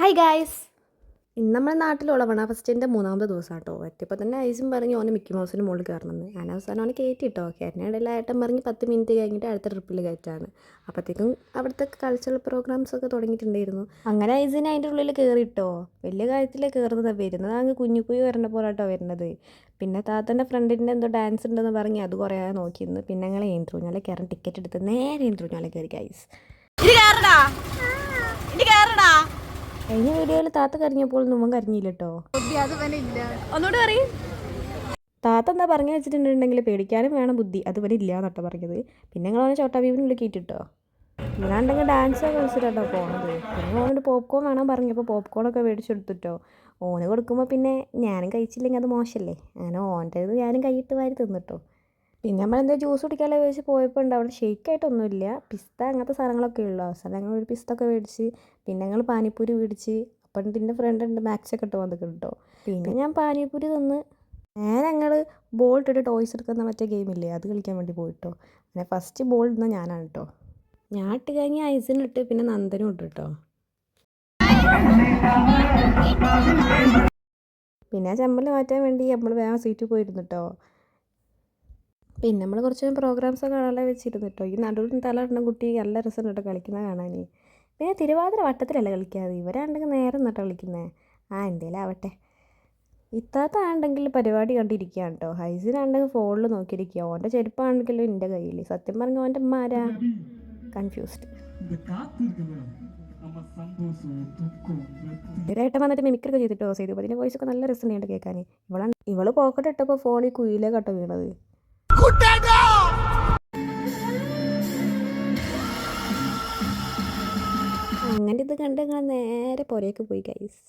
Hi guys, ഇന്ന് നമ്മുടെ നാട്ടിലുള്ളവണ ഫസ്റ്റിൻ്റെ മൂന്നാമത്തെ ദിവസം കേട്ടോ. എത്തിയപ്പോൾ തന്നെ ഐസും പറഞ്ഞ് ഓന് മിക്കി മൗസിന് മുകളിൽ കയറണമെന്ന്. ഞാൻ അവസാനം അവനെ കയറ്റി കേട്ടോ. കയറ്റിനിടയിൽ ഏട്ടൻ പറഞ്ഞ് 10 മിനിറ്റ് കഴിഞ്ഞിട്ട് അടുത്ത ട്രിപ്പിൽ കയറ്റാണ്. അപ്പോഴത്തേക്കും അവിടുത്തെ കൾച്ചറൽ പ്രോഗ്രാംസ് ഒക്കെ തുടങ്ങിയിട്ടുണ്ടായിരുന്നു. അങ്ങനെ ഐസിന് അതിൻ്റെ ഉള്ളിൽ കയറിയിട്ടോ. വലിയ കാര്യത്തിലേ കയറുന്നത് വരുന്നത് അങ്ങ് കുഞ്ഞു വരണ പോലെ കേട്ടോ വരുന്നത്. പിന്നെ താത്തൻ്റെ ഫ്രണ്ടിൻ്റെ എന്തോ ഡാൻസ് ഉണ്ടെന്ന് പറഞ്ഞ് അത് കുറേ നോക്കിയിരുന്നു. പിന്നെ ഞങ്ങൾ ഏന്ത്രൂഞ്ഞാലെ കയറാൻ ടിക്കറ്റ് എടുത്ത് നേരെ ഏന്ത്രൂഞ്ഞാലെ കയറി ഗൈസ്. കഴിഞ്ഞ വീഡിയോയിൽ താത്ത കരഞ്ഞപ്പോൾ ഒന്നും കരഞ്ഞില്ല കേട്ടോ. ഒന്നുകൂടെ പറയും. താത്ത എന്താ പറഞ്ഞു വെച്ചിട്ടുണ്ടെങ്കിൽ പേടിക്കാനും വേണം ബുദ്ധി, അത് ഇവനെ ഇല്ല എന്നട്ടോ പറഞ്ഞത്. പിന്നെ ഞങ്ങൾ അവനെ ചോട്ടാ ബീബിനുള്ളിൽ കയറ്റിട്ടോ. ഇവനാണ്ടെങ്കിൽ ഡാൻസ് കളിച്ചിട്ടോ പോണത്. പിന്നെ ഓനോട് പോപ്കോൺ വേണം പറഞ്ഞപ്പോൾ പോപ്കോണൊക്കെ മേടിച്ചെടുത്തിട്ടോ. ഓന് കൊടുക്കുമ്പോൾ പിന്നെ ഞാനും കഴിച്ചില്ലെങ്കിൽ അത് മോശമല്ലേ, അങ്ങനെ ഓൻ്റേത് ഞാനും കൈയിട്ട് വാരി തിന്നിട്ടോ. പിന്നെ നമ്മളെന്താ ജ്യൂസ് കുടിക്കാനുള്ള ചോദിച്ച് പോയപ്പോൾ ഉണ്ട് അവിടെ ഷെയ്ക്കായിട്ടൊന്നുമില്ല, പിസ്ത അങ്ങനത്തെ സാധനങ്ങളൊക്കെ ഉള്ളു. അവസാനം ഞങ്ങൾ ഒരു പിസ്ത ഒക്കെ മേടിച്ച് പിന്നെ ഞങ്ങൾ പാനിപ്പൂരി മേടിച്ച്. അപ്പം എൻ്റെ ഫ്രണ്ട് ഉണ്ട് മാക്സൊക്കെ ഇട്ട് വന്നിട്ട് കേട്ടോ. പിന്നെ ഞാൻ പാനിപ്പൂരി തിന്ന് നേരെ ഞങ്ങൾ ബോൾ ഇട്ടിട്ട് ടോയ്സ് എടുക്കുന്ന മറ്റേ ഗെയിമില്ലേ അത് കളിക്കാൻ വേണ്ടി പോയിട്ടോ. അങ്ങനെ ഫസ്റ്റ് ബോൾ ഇടുന്ന ഞാനാണ് കേട്ടോ. ഞാൻ ഇട്ട് കഴിഞ്ഞ് ഐസിനിട്ട് പിന്നെ നന്ദനും ഇട്ടു കേട്ടോ. പിന്നെ ചെമ്പൽ മാറ്റാൻ വേണ്ടി നമ്മൾ വേഗം സീറ്റ് പോയിരുന്നു കേട്ടോ. പിന്നെ നമ്മൾ കുറച്ച് പ്രോഗ്രാംസൊക്കെ കാണാൻ വെച്ചിരുന്നു കേട്ടോ. ഈ നടുവിൽ തല ഇടുന്ന കുട്ടി നല്ല രസം കേട്ടോ കളിക്കുന്നത് കാണാൻ. പിന്നെ തിരുവാതിര വട്ടത്തിലല്ല കളിക്കാതെ, ഇവരാണ്ടെങ്കിൽ നേരെ നിന്നിട്ട് കളിക്കുന്നത്. എന്തേലും ആവട്ടെ. ഇത്താത്ത ആണെങ്കിൽ പരിപാടി കണ്ടിരിക്കുകയാണ് കേട്ടോ. ഹൈസിനാണെങ്കിൽ ഫോണിൽ നോക്കിയിരിക്കുക. ഓൻ്റെ ചെരുപ്പാണെങ്കിലും എൻ്റെ കയ്യിൽ. സത്യം പറഞ്ഞ ഓൻ്റെ അമ്മാരാ കൺഫ്യൂസ്ഡ്. ഏട്ടൻ വന്നിട്ട് മിമിക്രൊക്കെ ചെയ്തിട്ടോ. സേതുപതിൻ്റെ വോയിസൊക്കെ നല്ല രസമുണ്ട് കേൾക്കാൻ. ഇവള് പോക്കറ്റ് ഇട്ടപ്പോൾ ഫോണിൽ കുയിലേ കേട്ടോ വീണത്. അങ്ങനെ ഇത് കണ്ട് ഞങ്ങൾ നേരെ പുറത്തേക്ക് പോയി ഗൈസ്.